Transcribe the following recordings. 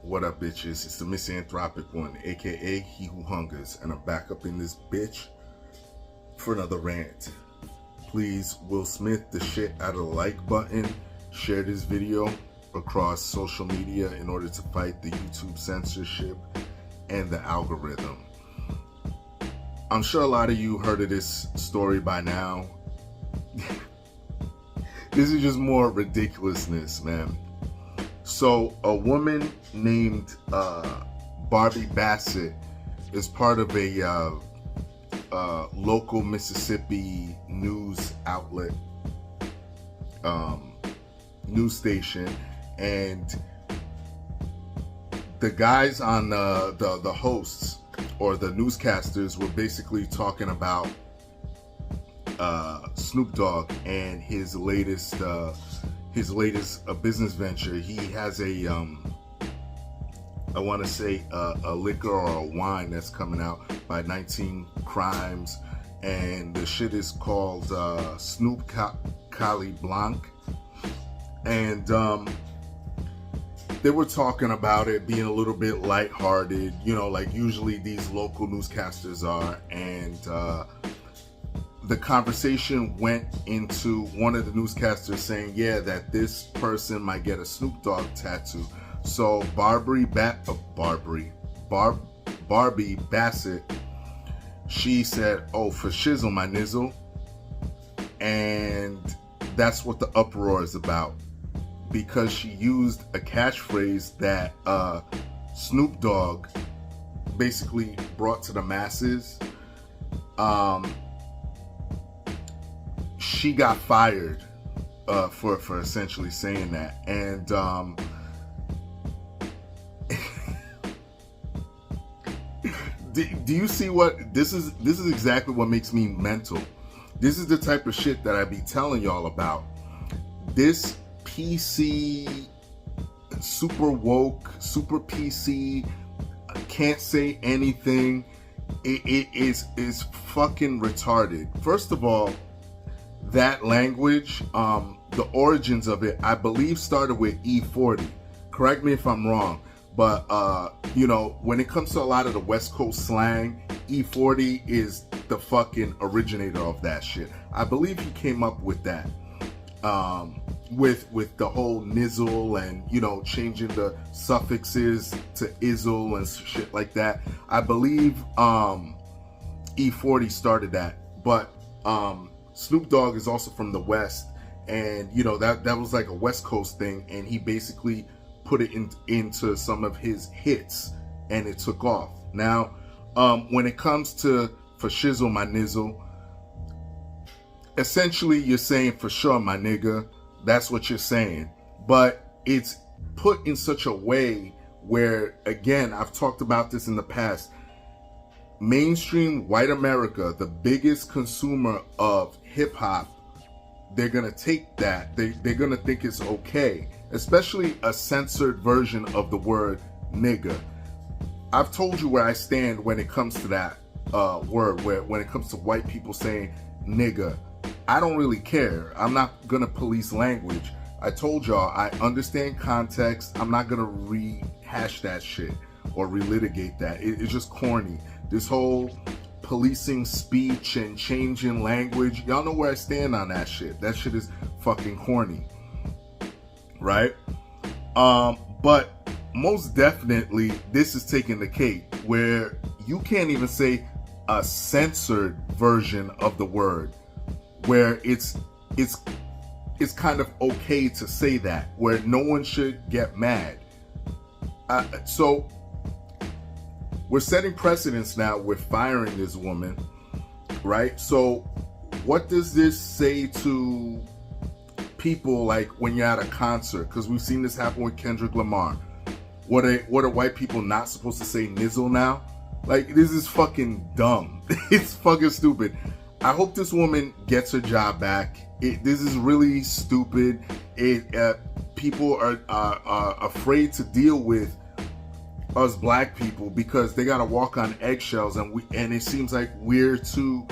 What up, bitches? It's the misanthropic one, aka He Who Hungers, and I'm back up in this bitch for another rant. Please, Will Smith the shit out of the like button. Share this video across social media in order to fight the YouTube censorship and the algorithm. I'm sure a lot of you heard of this story by now. This is just more ridiculousness, man. So a woman named Barbie Bassett is part of a local Mississippi news outlet, news station, and the guys on the hosts or the newscasters were basically talking about Snoop Dogg and his latest business venture. He has a I want to say a liquor or a wine that's coming out by 19 Crimes, and the shit is called Snoop Cali Blanc, and they were talking about it being a little bit lighthearted, you know, like usually these local newscasters are, and the conversation went into one of the newscasters saying, yeah, that this person might get a Snoop Dogg tattoo. So Barbie Bassett, she said, oh, for shizzle my nizzle. And that's what the uproar is about, because she used a catchphrase that Snoop Dogg basically brought to the masses. She got fired for essentially saying that, and do you see what this is? This is exactly what makes me mental. This is the type of shit that I be telling y'all about. This PC, super woke, super PC, can't say anything. It is fucking retarded. First of all, that language, the origins of it, I believe started with E40. Correct me if I'm wrong, but you know, when it comes to a lot of the West Coast slang, E40 is the fucking originator of that shit. I believe he came up with that, with the whole nizzle and, you know, changing the suffixes to izzle and shit like that. I believe E40 started that, but Snoop Dogg is also from the West, and you know that was like a West Coast thing, and he basically put it into some of his hits, and it took off. Now, when it comes to for shizzle my nizzle, essentially you're saying for sure my nigga. That's what you're saying, but it's put in such a way where, again, I've talked about this in the past. Mainstream white America, the biggest consumer of hip hop, they're gonna take that. They're gonna think it's okay, especially a censored version of the word nigga. I've told you where I stand when it comes to that word. When it comes to white people saying nigga, I don't really care. I'm not gonna police language. I told y'all I understand context. I'm not gonna rehash that shit or relitigate that. It's just corny. This whole policing speech and changing language, y'all know where I stand on that shit. That shit is fucking corny, right? But most definitely, this is taking the cake, where you can't even say a censored version of the word, where it's kind of okay to say that, where no one should get mad. So we're setting precedents now with firing this woman, right? So what does this say to people, like when you're at a concert? Because we've seen this happen with Kendrick Lamar. What are white people not supposed to say nizzle now? Like, this is fucking dumb. It's fucking stupid. I hope this woman gets her job back. This is really stupid. People are afraid to deal with us black people because they gotta walk on eggshells, and it seems like we're too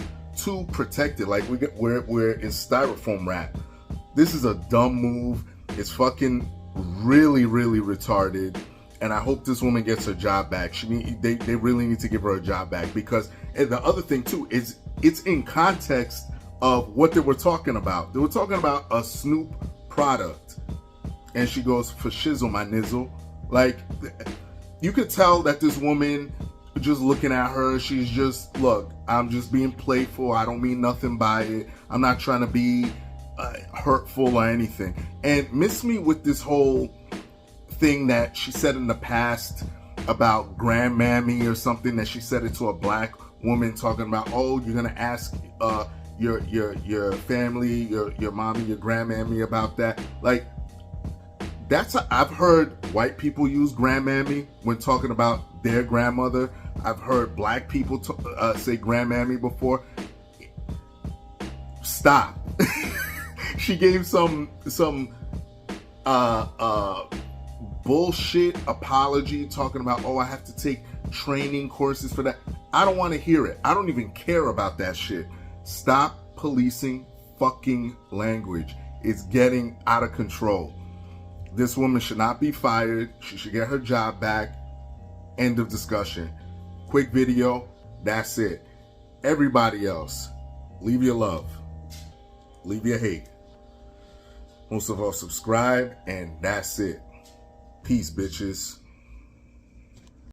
protected. Like we're in styrofoam wrap. This is a dumb move. It's fucking really, really retarded. And I hope this woman gets her job back. They really need to give her a job back, because, and the other thing too is it's in context of what they were talking about. They were talking about a Snoop product, and she goes, for shizzle my nizzle. Like, you could tell that this woman, just looking at her, she's just, look, I'm just being playful. I don't mean nothing by it. I'm not trying to be hurtful or anything. And miss me with this whole thing that she said in the past about grandmammy or something, that she said it to a black woman, talking about, oh, you're gonna ask your family, your mommy, your grandmammy about that. Like, I've heard white people use grandmammy when talking about their grandmother. I've heard black people say grandmammy before. Stop. She gave some bullshit apology talking about, oh, I have to take training courses for that. I don't want to hear it. I don't even care about that shit. Stop policing fucking language. It's getting out of control. This woman should not be fired. She should get her job back. End of discussion. Quick video. That's it. Everybody else, leave your love. Leave your hate. Most of all, subscribe, and that's it. Peace, bitches.